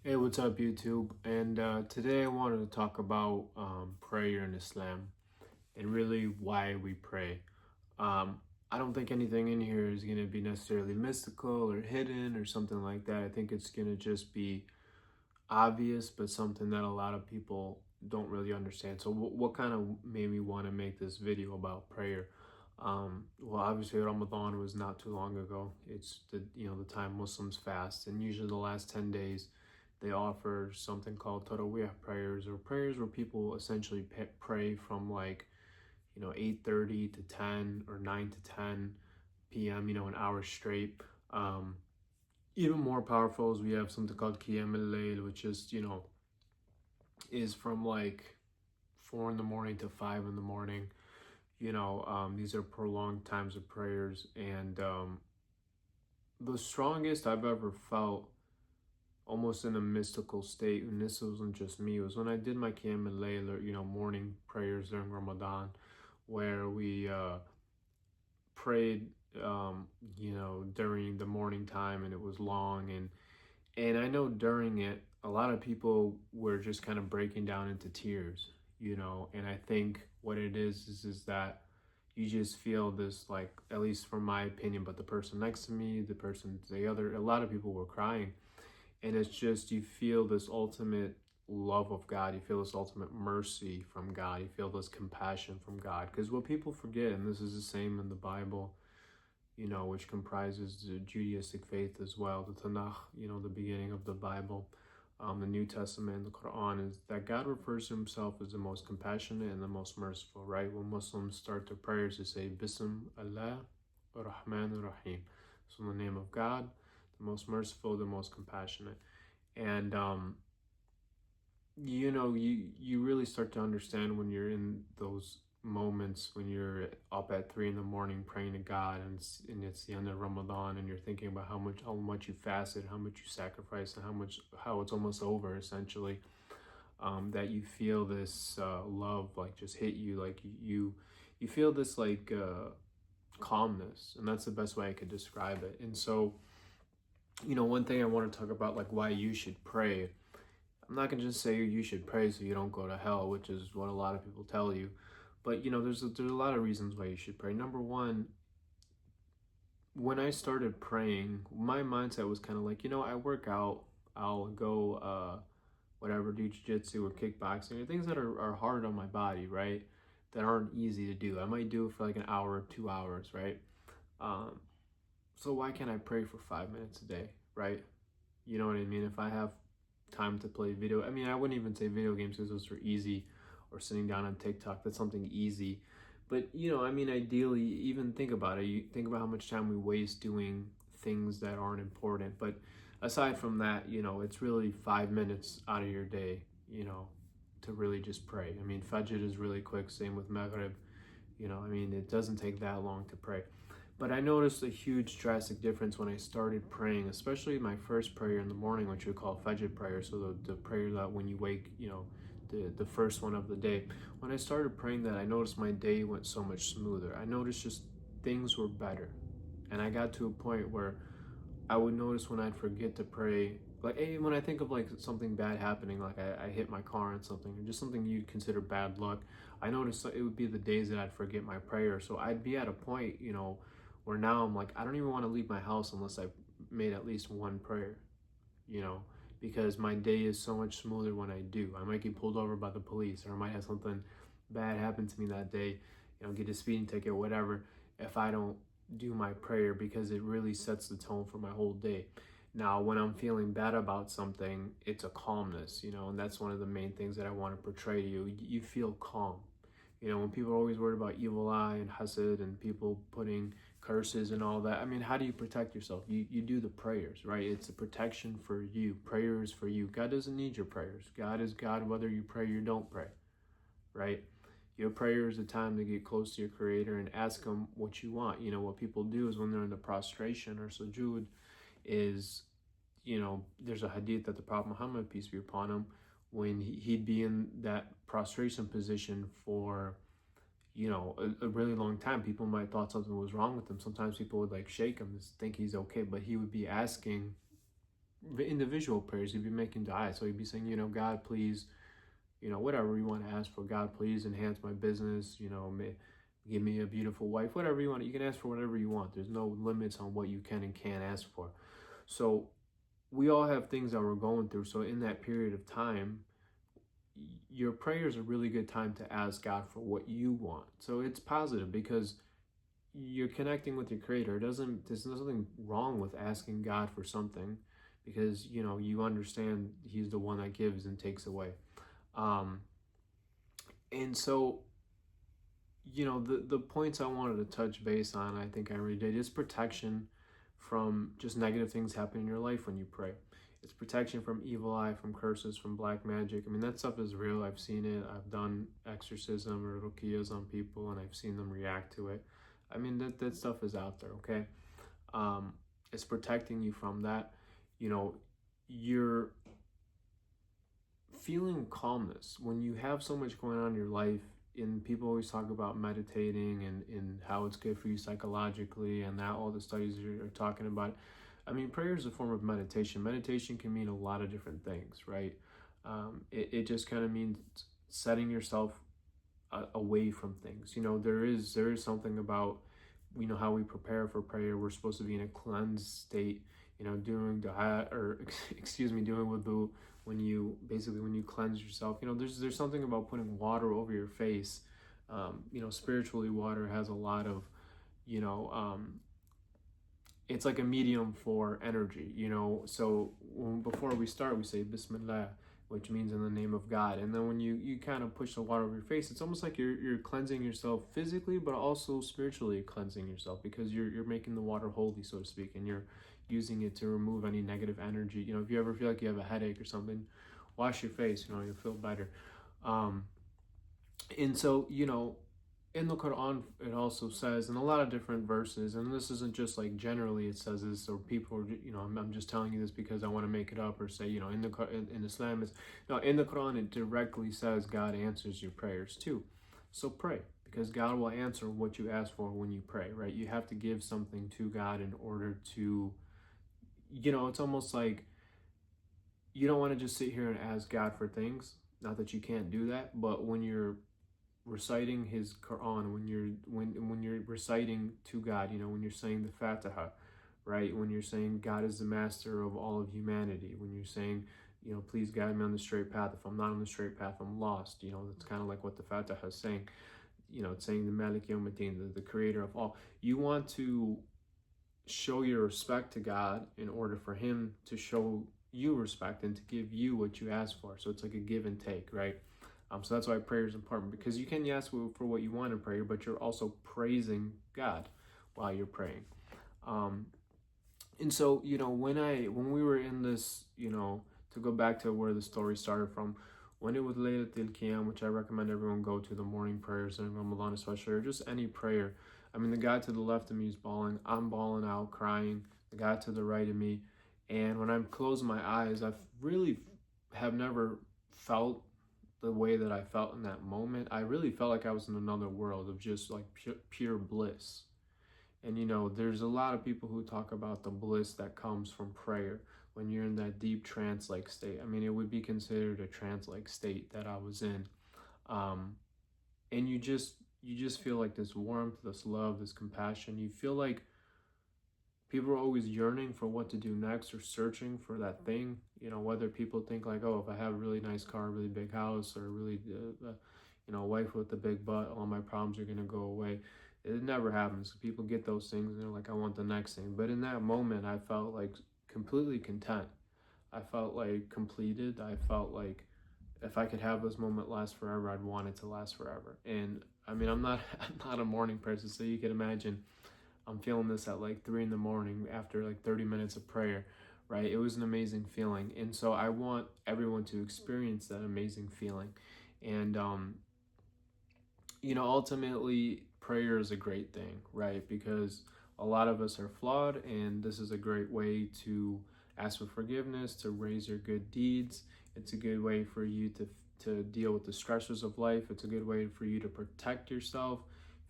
Hey, what's up, YouTube? And today I wanted to talk about prayer in Islam and really why we pray. I don't think anything in here is going to be necessarily mystical or hidden or something like that. I think it's going to just be obvious, but something that a lot of people don't really understand. So, what kind of made me want to make this video about prayer? Well, obviously Ramadan was not too long ago. It's the time Muslims fast, and usually the last 10 days they offer something called Tarawih prayers, or prayers where people essentially pray from 8:30 to 10 or 9 to 10 p.m. An hour straight. Even more powerful is we have something called Qiyam al-Layl, which is from like 4 in the morning to 5 in the morning. These are prolonged times of prayers, and the strongest I've ever felt, almost in a mystical state, and this wasn't just me, it was when I did my Qiyam al-Layl, or morning prayers during Ramadan, where we prayed, during the morning time, and it was long, and I know during it, a lot of people were just kind of breaking down into tears, and I think what it is that you just feel this, like, at least from my opinion, but the person next to me, a lot of people were crying. And it's just, you feel this ultimate love of God. You feel this ultimate mercy from God. You feel this compassion from God. Because what people forget, and this is the same in the Bible, which comprises the Judaistic faith as well, the Tanakh, the beginning of the Bible, the New Testament, the Quran, is that God refers to himself as the most compassionate and the most merciful, right? When Muslims start their prayers, they say, Bism Allah Rahman Rahim. So in the name of God, the most merciful, the most compassionate. And you really start to understand when you're in those moments, when you're up at 3 in the morning praying to God, and it's the end of Ramadan, and you're thinking about how much you fasted, how much you sacrificed, and how it's almost over essentially. That you feel this love like just hit you, like you feel this like calmness, and that's the best way I could describe it. And so, one thing I want to talk about, like, why you should pray. I'm not gonna just say you should pray so you don't go to hell, which is what a lot of people tell you. But there's a lot of reasons why you should pray. Number one, when I started praying, my mindset was kind of like, I work out, I'll go whatever, do jiu-jitsu or kickboxing, or things that are hard on my body, right? That aren't easy to do. I might do it for like an hour or 2 hours, right? Um, so why can't I pray for 5 minutes a day, right? You know what I mean? If I have time to play video, I mean, I wouldn't even say video games because those are easy, or sitting down on TikTok, that's something easy. But, I mean, ideally, even think about it. You think about how much time we waste doing things that aren't important. But aside from that, it's really 5 minutes out of your day, to really just pray. I mean, Fajr is really quick, same with Maghrib. I mean, it doesn't take that long to pray. But I noticed a huge drastic difference when I started praying, especially my first prayer in the morning, which we call Fajr prayer. So the prayer that when you wake, the first one of the day. When I started praying that, I noticed my day went so much smoother. I noticed just things were better. And I got to a point where I would notice when I'd forget to pray, like, hey, when I think of like something bad happening, like I hit my car on something, or just something you'd consider bad luck, I noticed it would be the days that I'd forget my prayer. So I'd be at a point, where now I'm like, I don't even want to leave my house unless I've made at least one prayer, you know, because my day is so much smoother when I do. I might get pulled over by the police, or I might have something bad happen to me that day, get a speeding ticket, whatever, if I don't do my prayer, because it really sets the tone for my whole day. Now, when I'm feeling bad about something, it's a calmness, and that's one of the main things that I want to portray to you. You feel calm. When people are always worried about evil eye and hasad and people putting curses and all that, I mean, how do you protect yourself? You do the prayers, right? It's a protection for you. Prayer is for you. God doesn't need your prayers. God is God whether you pray or don't pray, right? Your prayer is a time to get close to your Creator and ask Him what you want. What people do is when they're in the prostration or sujood is, there's a hadith that the Prophet Muhammad, peace be upon him, when he'd be in that prostration position for, a really long time, people might have thought something was wrong with him. Sometimes people would like shake him to think he's okay, but he would be asking individual prayers. You'd be making dua. So you'd be saying, God, please, whatever you want to ask for. God, please enhance my business. Give me a beautiful wife. Whatever you want. You can ask for whatever you want. There's no limits on what you can and can't ask for. So we all have things that we're going through. So in that period of time, your prayer is a really good time to ask God for what you want. So it's positive because you're connecting with your creator. There's nothing wrong with asking God for something because, you understand he's the one that gives and takes away. And so, the points I wanted to touch base on, I think I already did, is protection from just negative things happening in your life when you pray. It's protection from evil eye, from curses, from black magic. I mean, that stuff is real. I've seen it. I've done exorcism or ruqyas on people, and I've seen them react to it. I mean, that stuff is out there, okay? It's protecting you from that. You're feeling calmness. When you have so much going on in your life, and people always talk about meditating and how it's good for you psychologically, and that all the studies are talking about. I mean, prayer is a form of meditation. Meditation can mean a lot of different things, right? It just kind of means setting yourself away from things. There is something about, how we prepare for prayer. We're supposed to be in a cleansed state, doing dua, or doing wudu, when you cleanse yourself. There's something about putting water over your face. Spiritually, water has a lot of, it's like a medium for energy, so before we start, we say Bismillah, which means in the name of God. And then when you kind of push the water over your face, it's almost like you're cleansing yourself physically, but also spiritually cleansing yourself, because you're making the water holy, so to speak, and you're using it to remove any negative energy. If you ever feel like you have a headache or something, wash your face, you'll feel better. And so, in the Quran, it also says in a lot of different verses, and this isn't just like generally it says this, or people are, I'm just telling you this because I want to make it up, or say, in Islam, in the Quran, it directly says God answers your prayers too. So pray, because God will answer what you ask for when you pray, right? You have to give something to God in order to, it's almost like you don't want to just sit here and ask God for things. Not that you can't do that, but when you're reciting his Quran, when you're reciting to God, when you're saying the Fatiha, right? When you're saying God is the master of all of humanity, when you're saying, please guide me on the straight path. If I'm not on the straight path, I'm lost. That's kind of like what the Fatiha is saying. It's saying the Malik Yawmiddin, the creator of all. You want to show your respect to God in order for him to show you respect and to give you what you ask for. So it's like a give and take, right? So that's why prayer is important, because you can ask for what you want in prayer, but you're also praising God while you're praying. And so, when we were in this, to go back to where the story started from, when it was Laylatul Qiyam, which I recommend everyone go to, the morning prayers in Ramadan especially, or just any prayer. I mean, the guy to the left of me is bawling. I'm bawling out, crying. The guy to the right of me. And when I'm closing my eyes, I really have never felt the way that I felt in that moment. I really felt like I was in another world of just like pure bliss. And there's a lot of people who talk about the bliss that comes from prayer when you're in that deep trance-like state. I mean, it would be considered a trance-like state that I was in. And you just feel like this warmth, this love, this compassion. You feel like people are always yearning for what to do next, or searching for that thing. Whether people think like, oh, if I have a really nice car, a really big house, or a really, wife with a big butt, all my problems are going to go away. It never happens. People get those things and they're like, I want the next thing. But in that moment, I felt like completely content. I felt like completed. I felt like if I could have this moment last forever, I'd want it to last forever. And I mean, I'm not a morning person, so you can imagine I'm feeling this at like 3 a.m. after like 30 minutes of prayer, right? It was an amazing feeling. And so I want everyone to experience that amazing feeling. And, ultimately, prayer is a great thing, right? Because a lot of us are flawed, and this is a great way to ask for forgiveness, to raise your good deeds. It's a good way for you to deal with the stressors of life. It's a good way for you to protect yourself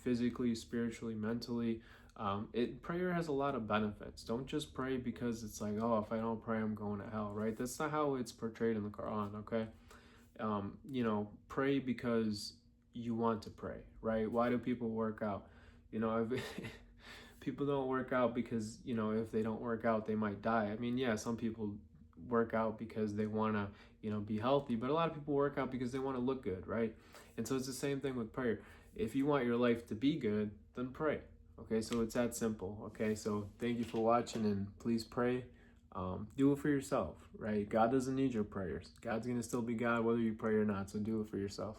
physically, spiritually, mentally. Prayer has a lot of benefits. Don't just pray because it's like, oh, if I don't pray, I'm going to hell, right? That's not how it's portrayed in the Quran, okay? Pray because you want to pray, right? Why do people work out? If people don't work out because, if they don't work out, they might die. I mean, yeah, some people work out because they want to, be healthy, but a lot of people work out because they want to look good, right? And so it's the same thing with prayer. If you want your life to be good, then pray. Okay, so it's that simple. Okay, so thank you for watching, and please pray. Do it for yourself, right? God doesn't need your prayers. God's going to still be God whether you pray or not, so do it for yourself.